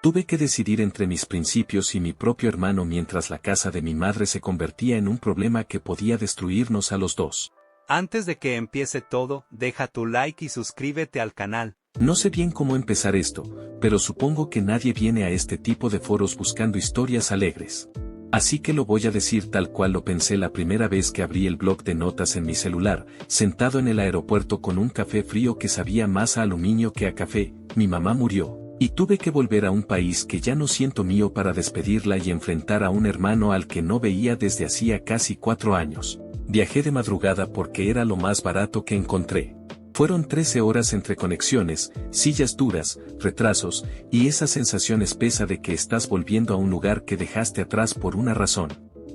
Tuve que decidir entre mis principios y mi propio hermano mientras la casa de mi madre se convertía en un problema que podía destruirnos a los dos. Antes de que empiece todo, deja tu like y suscríbete al canal. No sé bien cómo empezar esto, pero supongo que nadie viene a este tipo de foros buscando historias alegres. Así que lo voy a decir tal cual lo pensé la primera vez que abrí el blog de notas en mi celular, sentado en el aeropuerto con un café frío que sabía más a aluminio que a café. Mi mamá murió, y tuve que volver a un país que ya no siento mío para despedirla y enfrentar a un hermano al que no veía desde hacía casi 4 años. Viajé de madrugada porque era lo más barato que encontré. Fueron 13 horas entre conexiones, sillas duras, retrasos, y esa sensación espesa de que estás volviendo a un lugar que dejaste atrás por una razón.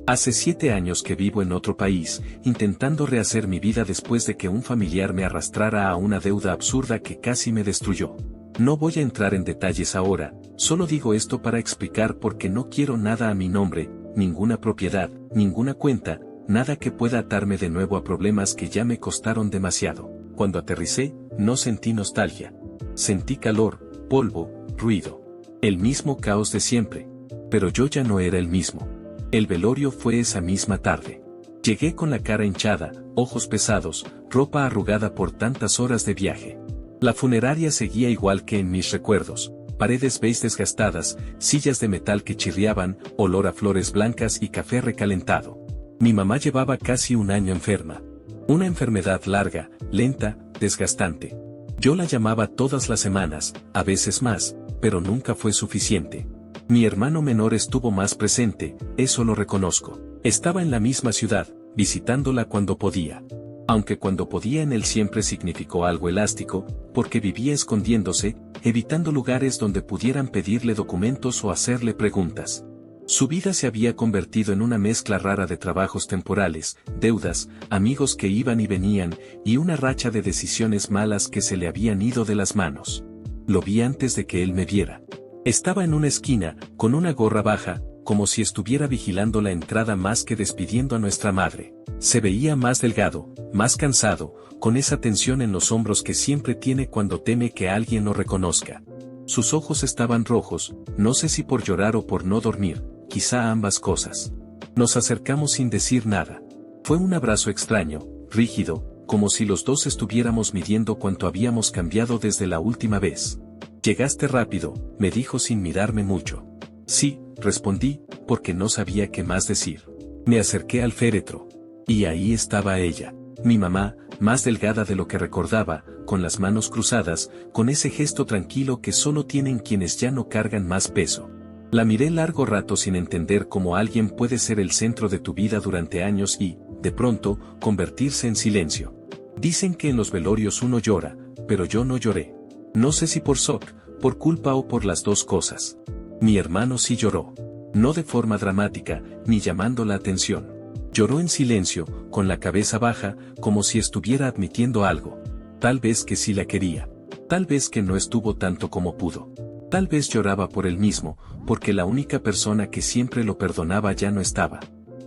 Hace 7 años que vivo en otro país, intentando rehacer mi vida después de que un familiar me arrastrara a una deuda absurda que casi me destruyó. No voy a entrar en detalles ahora, solo digo esto para explicar por qué no quiero nada a mi nombre, ninguna propiedad, ninguna cuenta, nada que pueda atarme de nuevo a problemas que ya me costaron demasiado. Cuando aterricé, no sentí nostalgia. Sentí calor, polvo, ruido. El mismo caos de siempre. Pero yo ya no era el mismo. El velorio fue esa misma tarde. Llegué con la cara hinchada, ojos pesados, ropa arrugada por tantas horas de viaje. La funeraria seguía igual que en mis recuerdos. Paredes beige desgastadas, sillas de metal que chirriaban, olor a flores blancas y café recalentado. Mi mamá llevaba casi un año enferma. Una enfermedad larga, lenta, desgastante. Yo la llamaba todas las semanas, a veces más, pero nunca fue suficiente. Mi hermano menor estuvo más presente, eso lo reconozco. Estaba en la misma ciudad, visitándola cuando podía. Aunque cuando podía en él siempre significó algo elástico, porque vivía escondiéndose, evitando lugares donde pudieran pedirle documentos o hacerle preguntas. Su vida se había convertido en una mezcla rara de trabajos temporales, deudas, amigos que iban y venían, y una racha de decisiones malas que se le habían ido de las manos. Lo vi antes de que él me viera. Estaba en una esquina, con una gorra baja, como si estuviera vigilando la entrada más que despidiendo a nuestra madre. Se veía más delgado, más cansado, con esa tensión en los hombros que siempre tiene cuando teme que alguien lo reconozca. Sus ojos estaban rojos, no sé si por llorar o por no dormir. Quizá ambas cosas. Nos acercamos sin decir nada. Fue un abrazo extraño, rígido, como si los dos estuviéramos midiendo cuánto habíamos cambiado desde la última vez. Llegaste rápido, me dijo sin mirarme mucho. Sí, respondí, porque no sabía qué más decir. Me acerqué al féretro. Y ahí estaba ella, mi mamá, más delgada de lo que recordaba, con las manos cruzadas, con ese gesto tranquilo que solo tienen quienes ya no cargan más peso. La miré largo rato sin entender cómo alguien puede ser el centro de tu vida durante años y, de pronto, convertirse en silencio. Dicen que en los velorios uno llora, pero yo no lloré. No sé si por shock, por culpa o por las dos cosas. Mi hermano sí lloró. No de forma dramática, ni llamando la atención. Lloró en silencio, con la cabeza baja, como si estuviera admitiendo algo. Tal vez que sí la quería. Tal vez que no estuvo tanto como pudo. Tal vez lloraba por él mismo, porque la única persona que siempre lo perdonaba ya no estaba.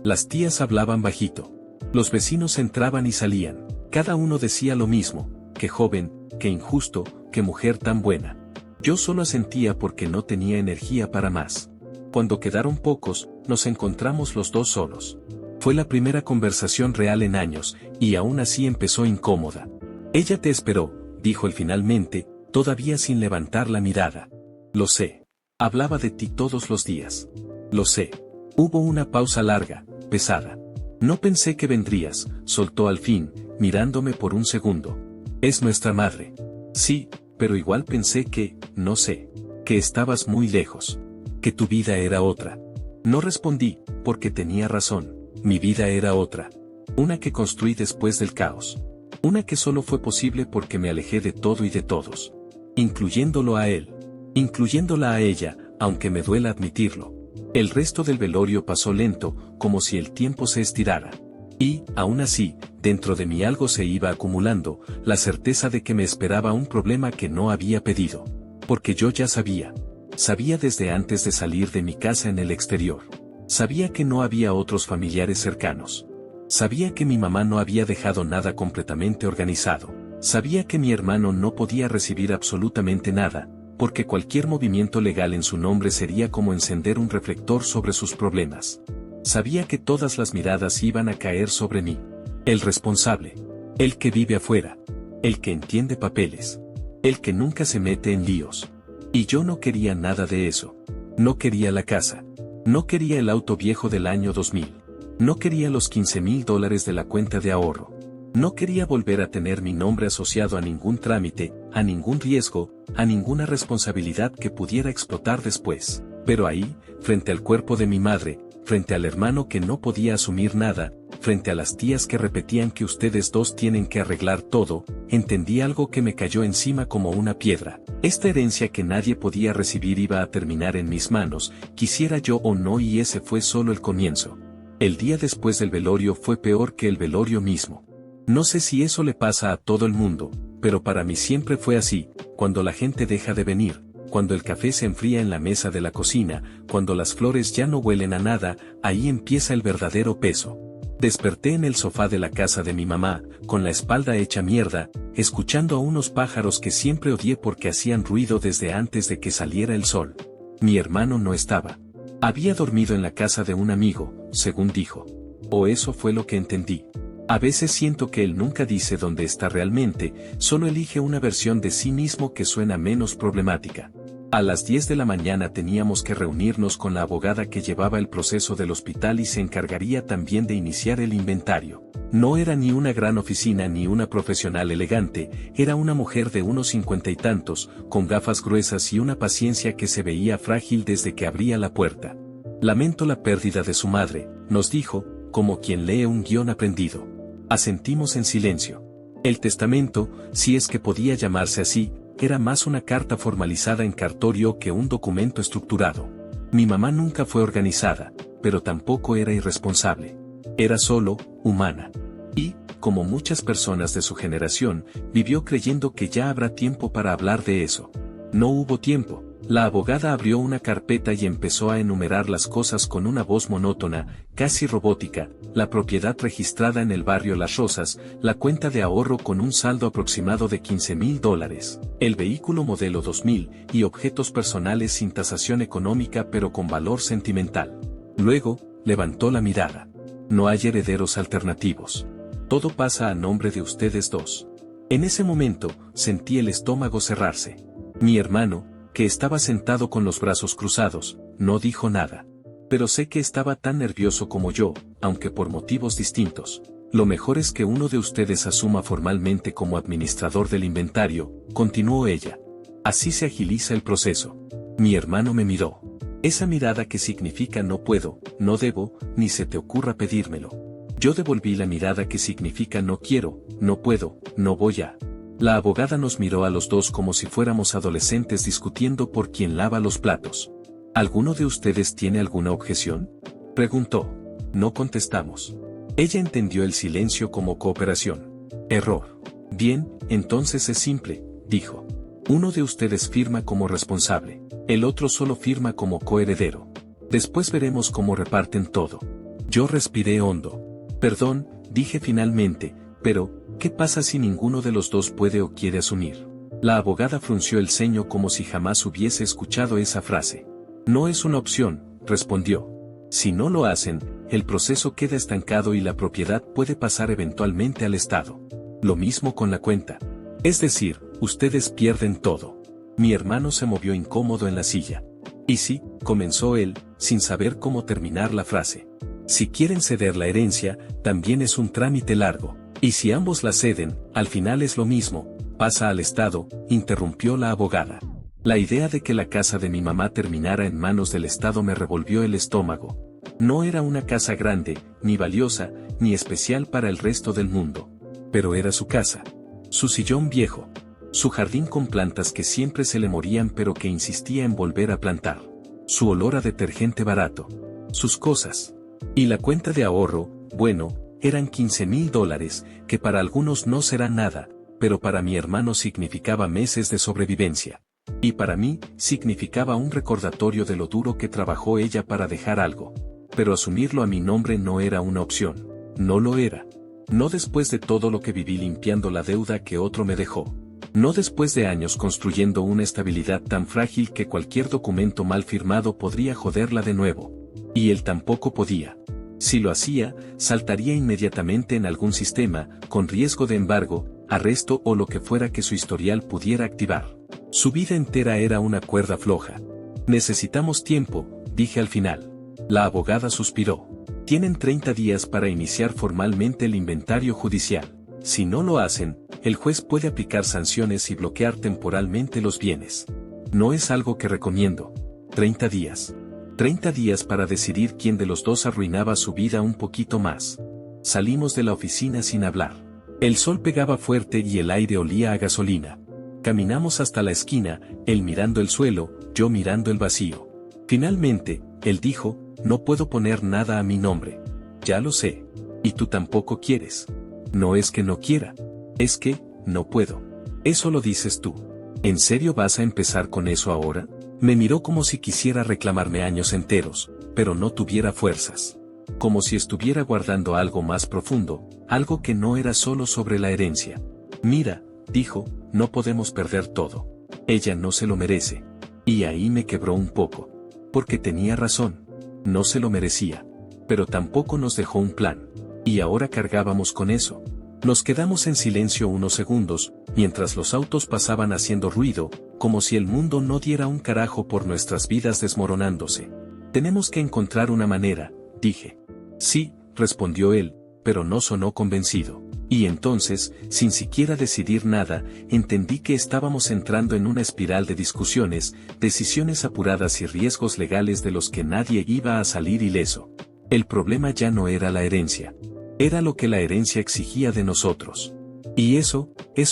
Las tías hablaban bajito. Los vecinos entraban y salían. Cada uno decía lo mismo, que joven, que injusto, que mujer tan buena. Yo solo asentía porque no tenía energía para más. Cuando quedaron pocos, nos encontramos los dos solos. Fue la primera conversación real en años, y aún así empezó incómoda. Ella te esperó, dijo él finalmente, todavía sin levantar la mirada. Lo sé. Hablaba de ti todos los días. Lo sé. Hubo una pausa larga, pesada. No pensé que vendrías, soltó al fin, mirándome por un segundo. Es nuestra madre. Sí, pero igual pensé que, no sé, que estabas muy lejos. Que tu vida era otra. No respondí, porque tenía razón. Mi vida era otra. Una que construí después del caos. Una que solo fue posible porque me alejé de todo y de todos. Incluyéndolo a él. Incluyéndola a ella, aunque me duela admitirlo. El resto del velorio pasó lento, como si el tiempo se estirara. Y, aún así, dentro de mí algo se iba acumulando, la certeza de que me esperaba un problema que no había pedido. Porque yo ya sabía. Sabía desde antes de salir de mi casa en el exterior. Sabía que no había otros familiares cercanos. Sabía que mi mamá no había dejado nada completamente organizado. Sabía que mi hermano no podía recibir absolutamente nada, porque cualquier movimiento legal en su nombre sería como encender un reflector sobre sus problemas. Sabía que todas las miradas iban a caer sobre mí. El responsable. El que vive afuera. El que entiende papeles. El que nunca se mete en líos. Y yo no quería nada de eso. No quería la casa. No quería el auto viejo del año 2000. No quería los $15,000 de la cuenta de ahorro. No quería volver a tener mi nombre asociado a ningún trámite, a ningún riesgo, a ninguna responsabilidad que pudiera explotar después. Pero ahí, frente al cuerpo de mi madre, frente al hermano que no podía asumir nada, frente a las tías que repetían que ustedes dos tienen que arreglar todo, entendí algo que me cayó encima como una piedra. Esta herencia que nadie podía recibir iba a terminar en mis manos, quisiera yo o no, y ese fue solo el comienzo. El día después del velorio fue peor que el velorio mismo. No sé si eso le pasa a todo el mundo, pero para mí siempre fue así: cuando la gente deja de venir, cuando el café se enfría en la mesa de la cocina, cuando las flores ya no huelen a nada, ahí empieza el verdadero peso. Desperté en el sofá de la casa de mi mamá, con la espalda hecha mierda, escuchando a unos pájaros que siempre odié porque hacían ruido desde antes de que saliera el sol. Mi hermano no estaba. Había dormido en la casa de un amigo, según dijo. O eso fue lo que entendí. A veces siento que él nunca dice dónde está realmente, solo elige una versión de sí mismo que suena menos problemática. A las 10 de la mañana teníamos que reunirnos con la abogada que llevaba el proceso del hospital y se encargaría también de iniciar el inventario. No era ni una gran oficina ni una profesional elegante, era una mujer de unos 50 y tantos, con gafas gruesas y una paciencia que se veía frágil desde que abría la puerta. Lamento la pérdida de su madre, nos dijo, como quien lee un guión aprendido. Asentimos en silencio. El testamento, si es que podía llamarse así, era más una carta formalizada en cartorio que un documento estructurado. Mi mamá nunca fue organizada, pero tampoco era irresponsable. Era solo, humana. Y, como muchas personas de su generación, vivió creyendo que ya habrá tiempo para hablar de eso. No hubo tiempo. La abogada abrió una carpeta y empezó a enumerar las cosas con una voz monótona, casi robótica: la propiedad registrada en el barrio Las Rosas, la cuenta de ahorro con un saldo aproximado de $15,000, el vehículo modelo 2000, y objetos personales sin tasación económica pero con valor sentimental. Luego, levantó la mirada. No hay herederos alternativos. Todo pasa a nombre de ustedes dos. En ese momento, sentí el estómago cerrarse. Mi hermano, que estaba sentado con los brazos cruzados, no dijo nada. Pero sé que estaba tan nervioso como yo, aunque por motivos distintos. Lo mejor es que uno de ustedes asuma formalmente como administrador del inventario, continuó ella. Así se agiliza el proceso. Mi hermano me miró. Esa mirada que significa no puedo, no debo, ni se te ocurra pedírmelo. Yo devolví la mirada que significa no quiero, no puedo, no voy a. La abogada nos miró a los dos como si fuéramos adolescentes discutiendo por quién lava los platos. ¿Alguno de ustedes tiene alguna objeción?, preguntó. No contestamos. Ella entendió el silencio como cooperación. Error. Bien, entonces es simple, dijo. Uno de ustedes firma como responsable, el otro solo firma como coheredero. Después veremos cómo reparten todo. Yo respiré hondo. Perdón, dije finalmente, pero, ¿qué pasa si ninguno de los dos puede o quiere asumir? La abogada frunció el ceño como si jamás hubiese escuchado esa frase. No es una opción, respondió. Si no lo hacen, el proceso queda estancado y la propiedad puede pasar eventualmente al Estado. Lo mismo con la cuenta. Es decir, ustedes pierden todo. Mi hermano se movió incómodo en la silla. Y sí, comenzó él, sin saber cómo terminar la frase. Si quieren ceder la herencia, también es un trámite largo. Y si ambos la ceden, al final es lo mismo, pasa al Estado, interrumpió la abogada. La idea de que la casa de mi mamá terminara en manos del Estado me revolvió el estómago. No era una casa grande, ni valiosa, ni especial para el resto del mundo. Pero era su casa. Su sillón viejo. Su jardín con plantas que siempre se le morían pero que insistía en volver a plantar. Su olor a detergente barato. Sus cosas. Y la cuenta de ahorro, bueno, eran $15,000, que para algunos no será nada, pero para mi hermano significaba meses de sobrevivencia. Y para mí, significaba un recordatorio de lo duro que trabajó ella para dejar algo. Pero asumirlo a mi nombre no era una opción. No lo era. No después de todo lo que viví limpiando la deuda que otro me dejó. No después de años construyendo una estabilidad tan frágil que cualquier documento mal firmado podría joderla de nuevo. Y él tampoco podía. Si lo hacía, saltaría inmediatamente en algún sistema, con riesgo de embargo, arresto o lo que fuera que su historial pudiera activar. Su vida entera era una cuerda floja. Necesitamos tiempo, dije al final. La abogada suspiró. Tienen 30 días para iniciar formalmente el inventario judicial. Si no lo hacen, el juez puede aplicar sanciones y bloquear temporalmente los bienes. No es algo que recomiendo. 30 días. 30 días para decidir quién de los dos arruinaba su vida un poquito más. Salimos de la oficina sin hablar. El sol pegaba fuerte y el aire olía a gasolina. Caminamos hasta la esquina, él mirando el suelo, yo mirando el vacío. Finalmente, él dijo, no puedo poner nada a mi nombre. Ya lo sé. Y tú tampoco quieres. No es que no quiera. Es que, no puedo. Eso lo dices tú. ¿En serio vas a empezar con eso ahora? Me miró como si quisiera reclamarme años enteros, pero no tuviera fuerzas. Como si estuviera guardando algo más profundo, algo que no era solo sobre la herencia. Mira, dijo, no podemos perder todo. Ella no se lo merece. Y ahí me quebró un poco. Porque tenía razón. No se lo merecía. Pero tampoco nos dejó un plan. Y ahora cargábamos con eso. Nos quedamos en silencio unos segundos, mientras los autos pasaban haciendo ruido, como si el mundo no diera un carajo por nuestras vidas desmoronándose. Tenemos que encontrar una manera, dije. Sí, respondió él, pero no sonó convencido. Y entonces, sin siquiera decidir nada, entendí que estábamos entrando en una espiral de discusiones, decisiones apuradas y riesgos legales de los que nadie iba a salir ileso. El problema ya no era la herencia. Era lo que la herencia exigía de nosotros. Y eso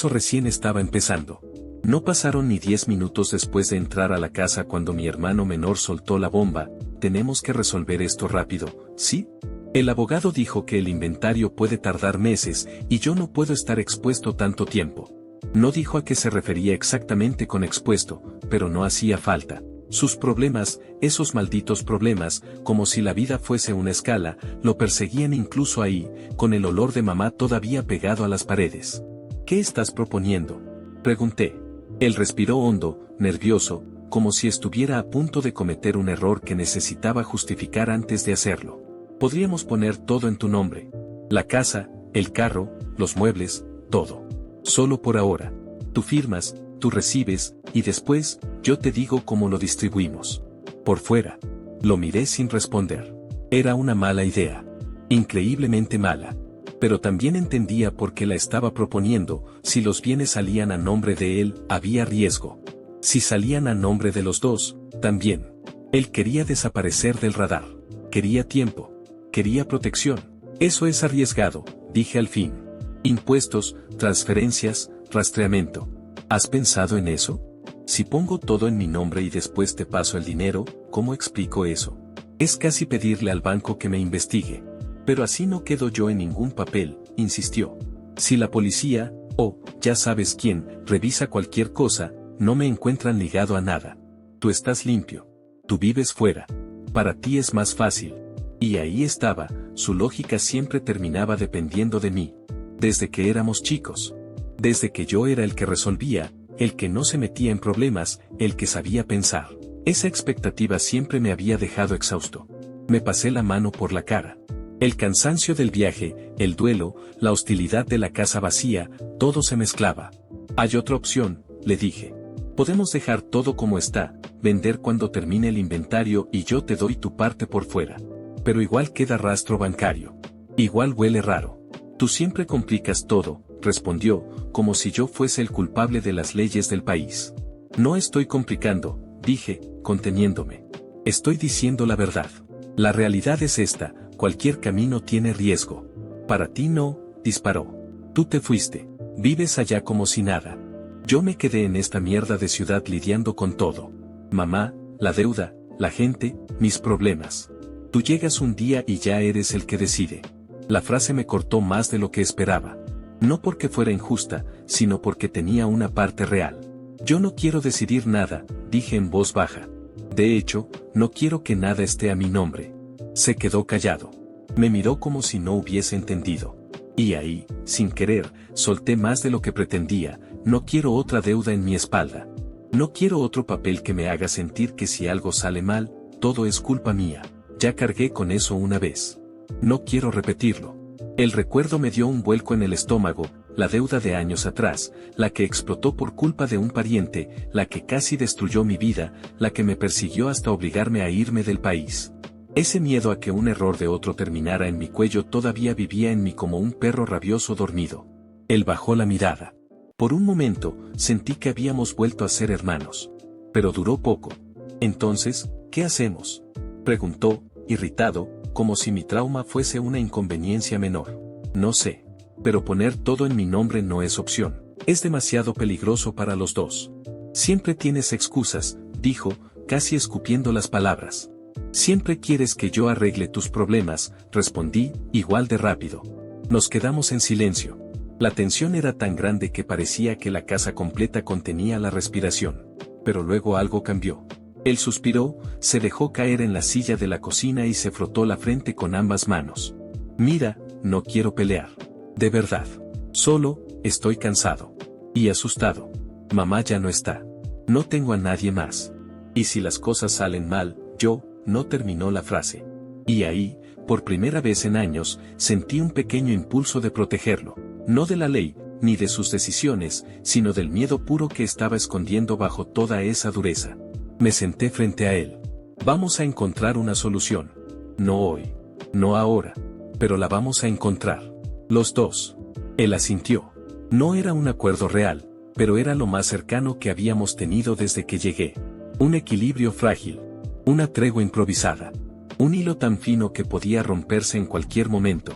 recién estaba empezando. No pasaron ni 10 minutos después de entrar a la casa cuando mi hermano menor soltó la bomba. Tenemos que resolver esto rápido, ¿sí? El abogado dijo que el inventario puede tardar meses y yo no puedo estar expuesto tanto tiempo. No dijo a qué se refería exactamente con expuesto, pero no hacía falta. Sus problemas, esos malditos problemas, como si la vida fuese una escala, lo perseguían incluso ahí, con el olor de mamá todavía pegado a las paredes. ¿Qué estás proponiendo?, pregunté. Él respiró hondo, nervioso, como si estuviera a punto de cometer un error que necesitaba justificar antes de hacerlo. Podríamos poner todo en tu nombre. La casa, el carro, los muebles, todo. Solo por ahora. Tú firmas, tú recibes, y después, yo te digo cómo lo distribuimos. Por fuera. Lo miré sin responder. Era una mala idea. Increíblemente mala. Pero también entendía por qué la estaba proponiendo. Si los bienes salían a nombre de él, había riesgo. Si salían a nombre de los dos, también. Él quería desaparecer del radar. Quería tiempo. Quería protección. Eso es arriesgado, dije al fin. Impuestos, transferencias, rastreamiento. ¿Has pensado en eso? Si pongo todo en mi nombre y después te paso el dinero, ¿cómo explico eso? Es casi pedirle al banco que me investigue. Pero así no quedo yo en ningún papel, insistió. Si la policía, ya sabes quién, revisa cualquier cosa, no me encuentran ligado a nada. Tú estás limpio. Tú vives fuera. Para ti es más fácil. Y ahí estaba, su lógica siempre terminaba dependiendo de mí. Desde que éramos chicos. Desde que yo era el que resolvía, el que no se metía en problemas, el que sabía pensar. Esa expectativa siempre me había dejado exhausto. Me pasé la mano por la cara. El cansancio del viaje, el duelo, la hostilidad de la casa vacía, todo se mezclaba. Hay otra opción, le dije. Podemos dejar todo como está, vender cuando termine el inventario y yo te doy tu parte por fuera. Pero igual queda rastro bancario. Igual huele raro. Tú siempre complicas todo, respondió, como si yo fuese el culpable de las leyes del país. No estoy complicando, dije, conteniéndome. Estoy diciendo la verdad. La realidad es esta, cualquier camino tiene riesgo. Para ti no, disparó. Tú te fuiste. Vives allá como si nada. Yo me quedé en esta mierda de ciudad lidiando con todo. Mamá, la deuda, la gente, mis problemas. Tú llegas un día y ya eres el que decide. La frase me cortó más de lo que esperaba. No porque fuera injusta, sino porque tenía una parte real. Yo no quiero decidir nada, dije en voz baja. De hecho, no quiero que nada esté a mi nombre. Se quedó callado. Me miró como si no hubiese entendido. Y ahí, sin querer, solté más de lo que pretendía, no quiero otra deuda en mi espalda. No quiero otro papel que me haga sentir que si algo sale mal, todo es culpa mía. Ya cargué con eso una vez. No quiero repetirlo. El recuerdo me dio un vuelco en el estómago, la deuda de años atrás, la que explotó por culpa de un pariente, la que casi destruyó mi vida, la que me persiguió hasta obligarme a irme del país. Ese miedo a que un error de otro terminara en mi cuello todavía vivía en mí como un perro rabioso dormido. Él bajó la mirada. Por un momento, sentí que habíamos vuelto a ser hermanos. Pero duró poco. Entonces, ¿qué hacemos?, preguntó, irritado, como si mi trauma fuese una inconveniencia menor. No sé. Pero poner todo en mi nombre no es opción. Es demasiado peligroso para los dos. Siempre tienes excusas, dijo, casi escupiendo las palabras. Siempre quieres que yo arregle tus problemas, respondí, igual de rápido. Nos quedamos en silencio. La tensión era tan grande que parecía que la casa completa contenía la respiración. Pero luego algo cambió. Él suspiró, se dejó caer en la silla de la cocina y se frotó la frente con ambas manos. Mira, no quiero pelear. De verdad. Solo, estoy cansado. Y asustado. Mamá ya no está. No tengo a nadie más. Y si las cosas salen mal, no terminó la frase. Y ahí, por primera vez en años, sentí un pequeño impulso de protegerlo. No de la ley, ni de sus decisiones, sino del miedo puro que estaba escondiendo bajo toda esa dureza. Me senté frente a él. Vamos a encontrar una solución. No hoy. No ahora. Pero la vamos a encontrar. Los dos. Él asintió. No era un acuerdo real, pero era lo más cercano que habíamos tenido desde que llegué. Un equilibrio frágil. Una tregua improvisada. Un hilo tan fino que podía romperse en cualquier momento.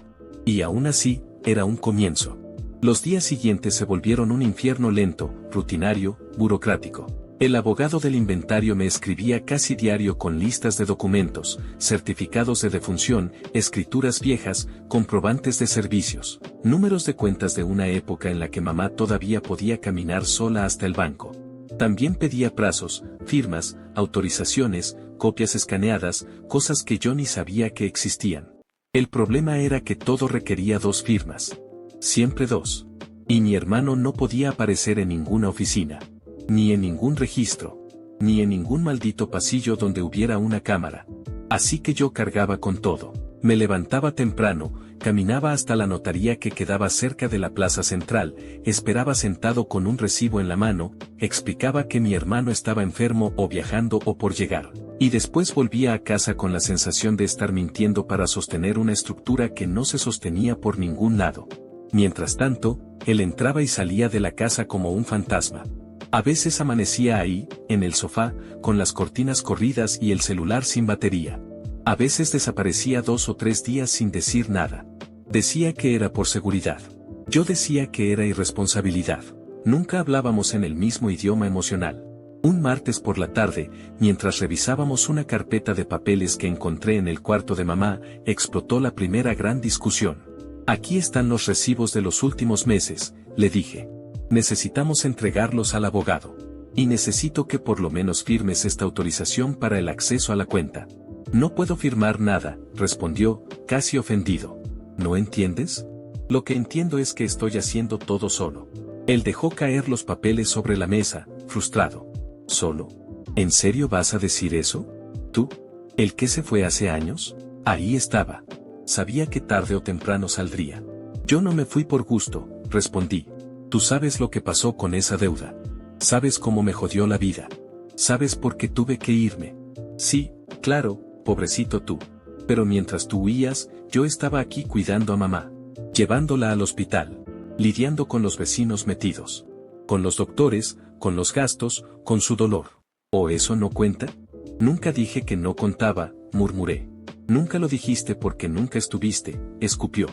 Y aún así, era un comienzo. Los días siguientes se volvieron un infierno lento, rutinario, burocrático. El abogado del inventario me escribía casi diario con listas de documentos, certificados de defunción, escrituras viejas, comprobantes de servicios, números de cuentas de una época en la que mamá todavía podía caminar sola hasta el banco. También pedía plazos, firmas, autorizaciones, copias escaneadas, cosas que yo ni sabía que existían. El problema era que todo requería 2 firmas. Siempre 2. Y mi hermano no podía aparecer en ninguna oficina. Ni en ningún registro. Ni en ningún maldito pasillo donde hubiera una cámara. Así que yo cargaba con todo. Me levantaba temprano, caminaba hasta la notaría que quedaba cerca de la plaza central, esperaba sentado con un recibo en la mano, explicaba que mi hermano estaba enfermo o viajando o por llegar, y después volvía a casa con la sensación de estar mintiendo para sostener una estructura que no se sostenía por ningún lado. Mientras tanto, él entraba y salía de la casa como un fantasma. A veces amanecía ahí, en el sofá, con las cortinas corridas y el celular sin batería. A veces desaparecía 2 o 3 días sin decir nada. Decía que era por seguridad. Yo decía que era irresponsabilidad. Nunca hablábamos en el mismo idioma emocional. Un martes por la tarde, mientras revisábamos una carpeta de papeles que encontré en el cuarto de mamá, explotó la primera gran discusión. Aquí están los recibos de los últimos meses, le dije. Necesitamos entregarlos al abogado. Y necesito que por lo menos firmes esta autorización para el acceso a la cuenta. No puedo firmar nada, respondió, casi ofendido. ¿No entiendes? Lo que entiendo es que estoy haciendo todo solo. Él dejó caer los papeles sobre la mesa, frustrado. ¿Solo? ¿En serio vas a decir eso? ¿Tú? ¿El que se fue hace años? Ahí estaba. Sabía que tarde o temprano saldría. Yo no me fui por gusto, respondí. Tú sabes lo que pasó con esa deuda. Sabes cómo me jodió la vida. Sabes por qué tuve que irme. Sí, claro, pobrecito tú. Pero mientras tú huías, yo estaba aquí cuidando a mamá. Llevándola al hospital. Lidiando con los vecinos metidos. Con los doctores, con los gastos, con su dolor. ¿O eso no cuenta? Nunca dije que no contaba, murmuré. Nunca lo dijiste porque nunca estuviste, escupió.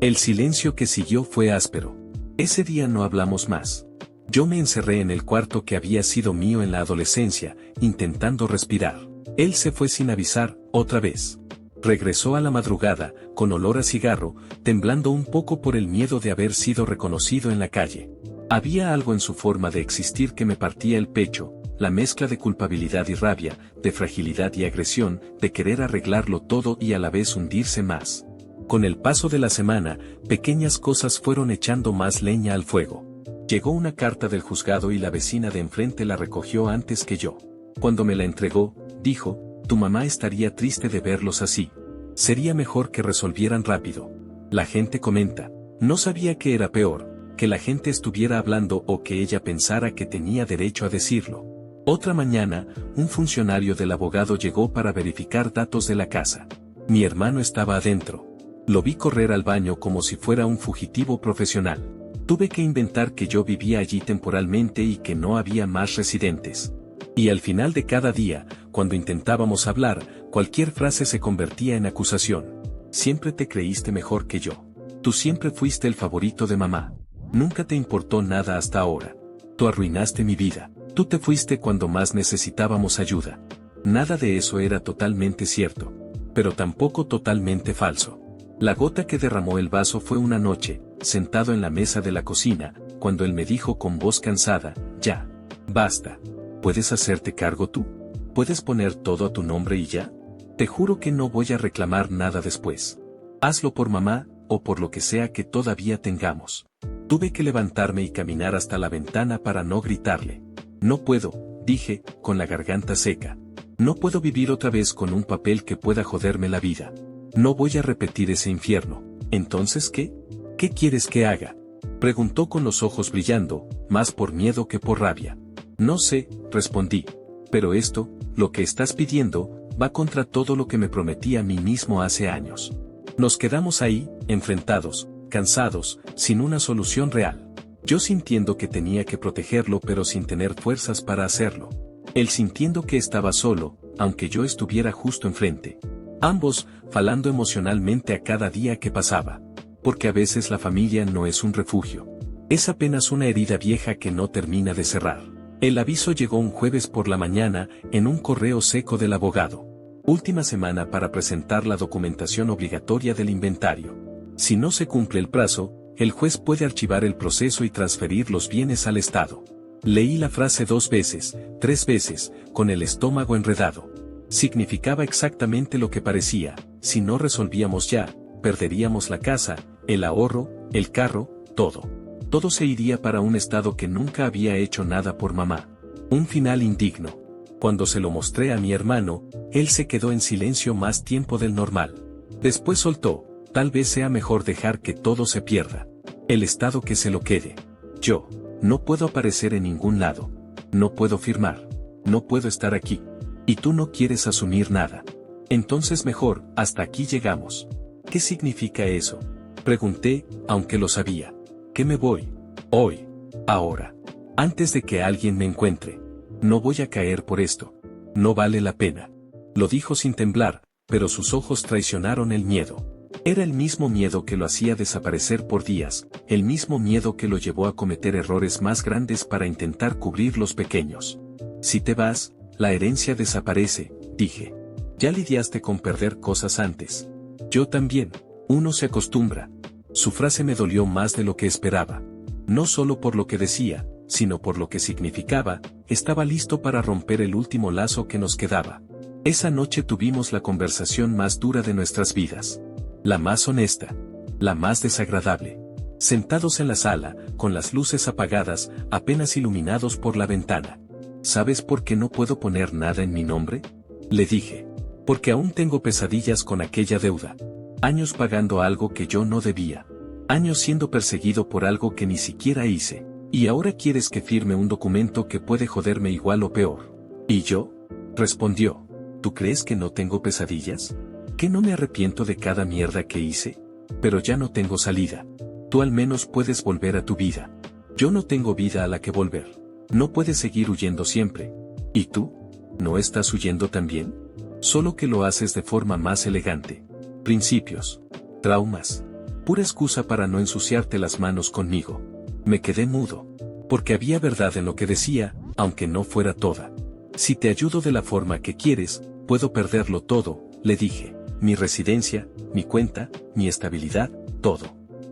El silencio que siguió fue áspero. Ese día no hablamos más. Yo me encerré en el cuarto que había sido mío en la adolescencia, intentando respirar. Él se fue sin avisar, otra vez. Regresó a la madrugada, con olor a cigarro, temblando un poco por el miedo de haber sido reconocido en la calle. Había algo en su forma de existir que me partía el pecho, la mezcla de culpabilidad y rabia, de fragilidad y agresión, de querer arreglarlo todo y a la vez hundirse más. Con el paso de la semana, pequeñas cosas fueron echando más leña al fuego. Llegó una carta del juzgado y la vecina de enfrente la recogió antes que yo. Cuando me la entregó, dijo, tu mamá estaría triste de verlos así. Sería mejor que resolvieran rápido. La gente comenta, no sabía que era peor, que la gente estuviera hablando o que ella pensara que tenía derecho a decirlo. Otra mañana, un funcionario del abogado llegó para verificar datos de la casa. Mi hermano estaba adentro. Lo vi correr al baño como si fuera un fugitivo profesional. Tuve que inventar que yo vivía allí temporalmente y que no había más residentes. Y al final de cada día, cuando intentábamos hablar, cualquier frase se convertía en acusación. Siempre te creíste mejor que yo. Tú siempre fuiste el favorito de mamá. Nunca te importó nada hasta ahora. Tú arruinaste mi vida. Tú te fuiste cuando más necesitábamos ayuda. Nada de eso era totalmente cierto. Pero tampoco totalmente falso. La gota que derramó el vaso fue una noche, sentado en la mesa de la cocina, cuando él me dijo con voz cansada, ya. Basta. ¿Puedes hacerte cargo tú? ¿Puedes poner todo a tu nombre y ya? Te juro que no voy a reclamar nada después. Hazlo por mamá, o por lo que sea que todavía tengamos. Tuve que levantarme y caminar hasta la ventana para no gritarle. No puedo, dije, con la garganta seca. No puedo vivir otra vez con un papel que pueda joderme la vida. No voy a repetir ese infierno. ¿Entonces qué? ¿Qué quieres que haga? Preguntó con los ojos brillando, más por miedo que por rabia. No sé, respondí. Pero esto, lo que estás pidiendo, va contra todo lo que me prometí a mí mismo hace años. Nos quedamos ahí, enfrentados, cansados, sin una solución real. Yo sintiendo que tenía que protegerlo pero sin tener fuerzas para hacerlo. Él sintiendo que estaba solo, aunque yo estuviera justo enfrente. Ambos, falando emocionalmente a cada día que pasaba. Porque a veces la familia no es un refugio. Es apenas una herida vieja que no termina de cerrar. El aviso llegó un jueves por la mañana, en un correo seco del abogado. Última semana para presentar la documentación obligatoria del inventario. Si no se cumple el plazo, el juez puede archivar el proceso y transferir los bienes al Estado. Leí la frase 2 veces, 3 veces, con el estómago enredado. Significaba exactamente lo que parecía: si no resolvíamos ya, perderíamos la casa, el ahorro, el carro, todo. Todo se iría para un Estado que nunca había hecho nada por mamá. Un final indigno. Cuando se lo mostré a mi hermano, él se quedó en silencio más tiempo del normal. Después soltó: tal vez sea mejor dejar que todo se pierda. El Estado que se lo quede. Yo no puedo aparecer en ningún lado. No puedo firmar. No puedo estar aquí. Y tú no quieres asumir nada. Entonces mejor, hasta aquí llegamos. ¿Qué significa eso? Pregunté, aunque lo sabía. ¿Qué me voy? Hoy. Ahora. Antes de que alguien me encuentre. No voy a caer por esto. No vale la pena. Lo dijo sin temblar, pero sus ojos traicionaron el miedo. Era el mismo miedo que lo hacía desaparecer por días, el mismo miedo que lo llevó a cometer errores más grandes para intentar cubrir los pequeños. Si te vas, la herencia desaparece, dije. Ya lidiaste con perder cosas antes. Yo también. Uno se acostumbra. Su frase me dolió más de lo que esperaba. No solo por lo que decía, sino por lo que significaba. Estaba listo para romper el último lazo que nos quedaba. Esa noche tuvimos la conversación más dura de nuestras vidas. La más honesta. La más desagradable. Sentados en la sala, con las luces apagadas, apenas iluminados por la ventana. ¿Sabes por qué no puedo poner nada en mi nombre? Le dije. Porque aún tengo pesadillas con aquella deuda. Años pagando algo que yo no debía. Años siendo perseguido por algo que ni siquiera hice. Y ahora quieres que firme un documento que puede joderme igual o peor. ¿Y yo? Respondió. ¿Tú crees que no tengo pesadillas? ¿Que no me arrepiento de cada mierda que hice? Pero ya no tengo salida. Tú al menos puedes volver a tu vida. Yo no tengo vida a la que volver. No puedes seguir huyendo siempre. ¿Y tú? ¿No estás huyendo también? Solo que lo haces de forma más elegante. Principios. Traumas. Pura excusa para no ensuciarte las manos conmigo. Me quedé mudo. Porque había verdad en lo que decía, aunque no fuera toda. Si te ayudo de la forma que quieres, puedo perderlo todo, le dije. Mi residencia, mi cuenta, mi estabilidad, todo.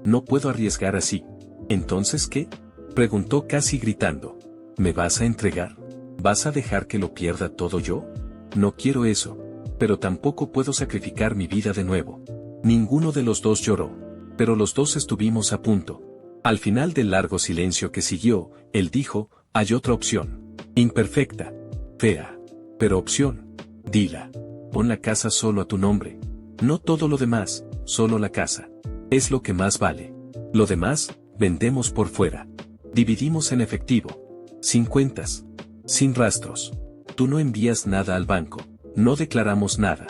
No puedo arriesgar así. ¿Entonces qué? Preguntó casi gritando. ¿Me vas a entregar? ¿Vas a dejar que lo pierda todo yo? No quiero eso. Pero tampoco puedo sacrificar mi vida de nuevo. Ninguno de los dos lloró. Pero los dos estuvimos a punto. Al final del largo silencio que siguió, él dijo, hay otra opción. Imperfecta. Fea. Pero opción. Dila. Pon la casa solo a tu nombre. No todo lo demás, solo la casa. Es lo que más vale. Lo demás, vendemos por fuera. Dividimos en efectivo. Sin cuentas. Sin rastros. Tú no envías nada al banco. No declaramos nada.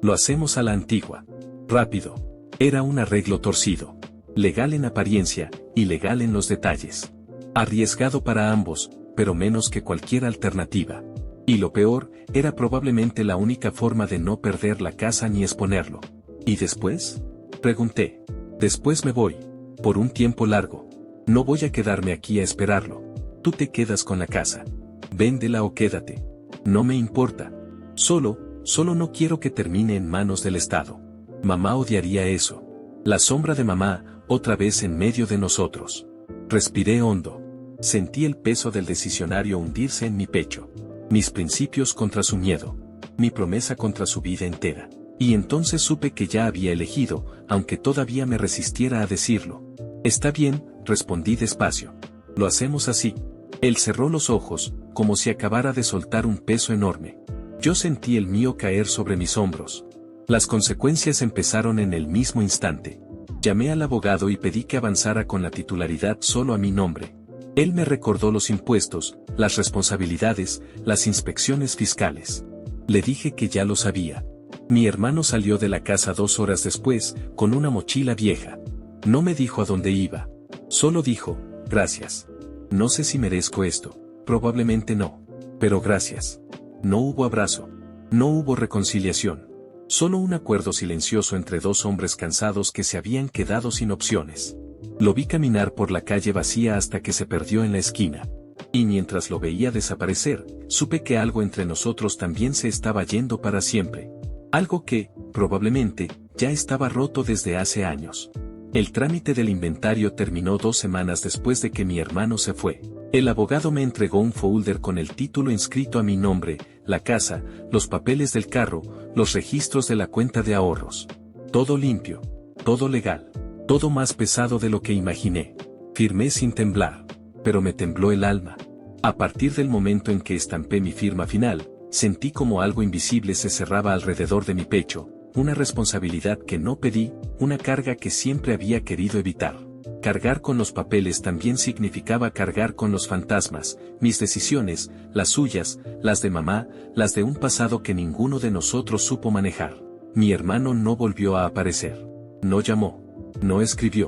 Lo hacemos a la antigua. Rápido. Era un arreglo torcido. Legal en apariencia, ilegal en los detalles. Arriesgado para ambos, pero menos que cualquier alternativa. Y lo peor, era probablemente la única forma de no perder la casa ni exponerlo. ¿Y después? Pregunté. Después me voy. Por un tiempo largo. No voy a quedarme aquí a esperarlo. Tú te quedas con la casa. Véndela o quédate. No me importa. Solo no quiero que termine en manos del Estado. Mamá odiaría eso. La sombra de mamá, otra vez en medio de nosotros. Respiré hondo. Sentí el peso del decisionario hundirse en mi pecho. Mis principios contra su miedo. Mi promesa contra su vida entera. Y entonces supe que ya había elegido, aunque todavía me resistiera a decirlo. Está bien, respondí despacio. Lo hacemos así. Él cerró los ojos, como si acabara de soltar un peso enorme. Yo sentí el mío caer sobre mis hombros. Las consecuencias empezaron en el mismo instante. Llamé al abogado y pedí que avanzara con la titularidad solo a mi nombre. Él me recordó los impuestos, las responsabilidades, las inspecciones fiscales. Le dije que ya lo sabía. Mi hermano salió de la casa 2 horas después, con una mochila vieja. No me dijo a dónde iba. Solo dijo, gracias. No sé si merezco esto. Probablemente no. Pero gracias. No hubo abrazo. No hubo reconciliación. Solo un acuerdo silencioso entre dos hombres cansados que se habían quedado sin opciones. Lo vi caminar por la calle vacía hasta que se perdió en la esquina. Y mientras lo veía desaparecer, supe que algo entre nosotros también se estaba yendo para siempre. Algo que, probablemente, ya estaba roto desde hace años. El trámite del inventario terminó 2 semanas después de que mi hermano se fue. El abogado me entregó un folder con el título inscrito a mi nombre, la casa, los papeles del carro, los registros de la cuenta de ahorros. Todo limpio. Todo legal. Todo más pesado de lo que imaginé. Firmé sin temblar. Pero me tembló el alma. A partir del momento en que estampé mi firma final, sentí como algo invisible se cerraba alrededor de mi pecho, una responsabilidad que no pedí, una carga que siempre había querido evitar. Cargar con los papeles también significaba cargar con los fantasmas, mis decisiones, las suyas, las de mamá, las de un pasado que ninguno de nosotros supo manejar. Mi hermano no volvió a aparecer. No llamó. No escribió.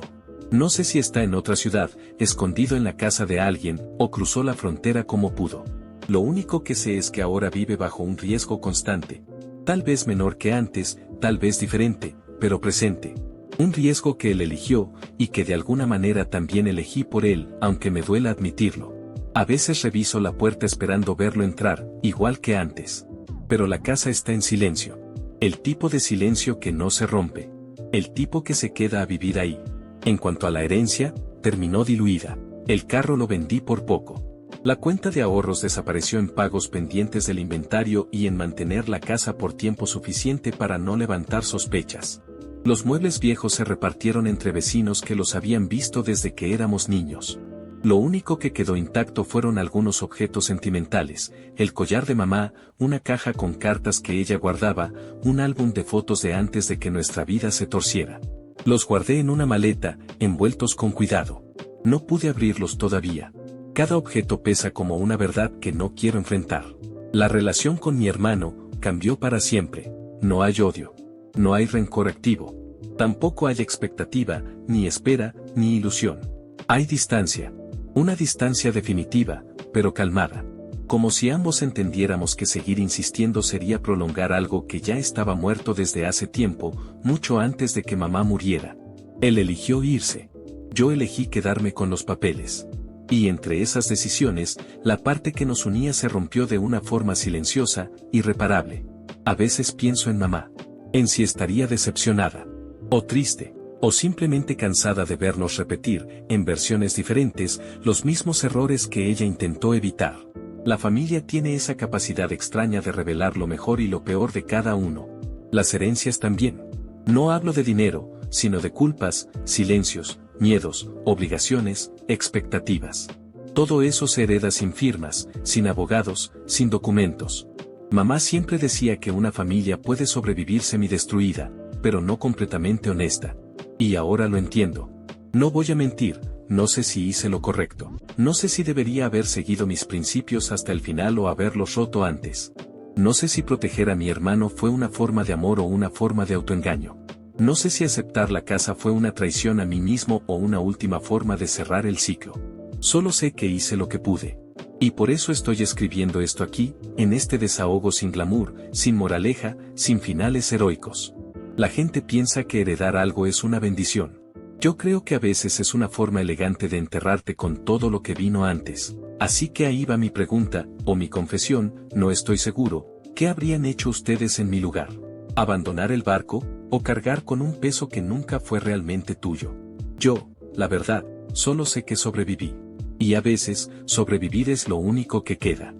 No sé si está en otra ciudad, escondido en la casa de alguien, o cruzó la frontera como pudo. Lo único que sé es que ahora vive bajo un riesgo constante. Tal vez menor que antes, tal vez diferente, pero presente. Un riesgo que él eligió, y que de alguna manera también elegí por él, aunque me duela admitirlo. A veces reviso la puerta esperando verlo entrar, igual que antes. Pero la casa está en silencio. El tipo de silencio que no se rompe. El tipo que se queda a vivir ahí. En cuanto a la herencia, terminó diluida. El carro lo vendí por poco. La cuenta de ahorros desapareció en pagos pendientes del inventario y en mantener la casa por tiempo suficiente para no levantar sospechas. Los muebles viejos se repartieron entre vecinos que los habían visto desde que éramos niños. Lo único que quedó intacto fueron algunos objetos sentimentales, el collar de mamá, una caja con cartas que ella guardaba, un álbum de fotos de antes de que nuestra vida se torciera. Los guardé en una maleta, envueltos con cuidado. No pude abrirlos todavía. Cada objeto pesa como una verdad que no quiero enfrentar. La relación con mi hermano cambió para siempre. No hay odio. No hay rencor activo. Tampoco hay expectativa, ni espera, ni ilusión. Hay distancia. Una distancia definitiva, pero calmada. Como si ambos entendiéramos que seguir insistiendo sería prolongar algo que ya estaba muerto desde hace tiempo, mucho antes de que mamá muriera. Él eligió irse. Yo elegí quedarme con los papeles. Y entre esas decisiones, la parte que nos unía se rompió de una forma silenciosa, irreparable. A veces pienso en mamá. En si estaría decepcionada. O triste. O simplemente cansada de vernos repetir, en versiones diferentes, los mismos errores que ella intentó evitar. La familia tiene esa capacidad extraña de revelar lo mejor y lo peor de cada uno. Las herencias también. No hablo de dinero, sino de culpas, silencios, miedos, obligaciones, expectativas. Todo eso se hereda sin firmas, sin abogados, sin documentos. Mamá siempre decía que una familia puede sobrevivir semidestruida, pero no completamente honesta. Y ahora lo entiendo. No voy a mentir, no sé si hice lo correcto. No sé si debería haber seguido mis principios hasta el final o haberlos roto antes. No sé si proteger a mi hermano fue una forma de amor o una forma de autoengaño. No sé si aceptar la casa fue una traición a mí mismo o una última forma de cerrar el ciclo. Solo sé que hice lo que pude. Y por eso estoy escribiendo esto aquí, en este desahogo sin glamour, sin moraleja, sin finales heroicos. La gente piensa que heredar algo es una bendición. Yo creo que a veces es una forma elegante de enterrarte con todo lo que vino antes. Así que ahí va mi pregunta, o mi confesión, no estoy seguro. ¿Qué habrían hecho ustedes en mi lugar? ¿Abandonar el barco, o cargar con un peso que nunca fue realmente tuyo? Yo, la verdad, solo sé que sobreviví. Y a veces, sobrevivir es lo único que queda.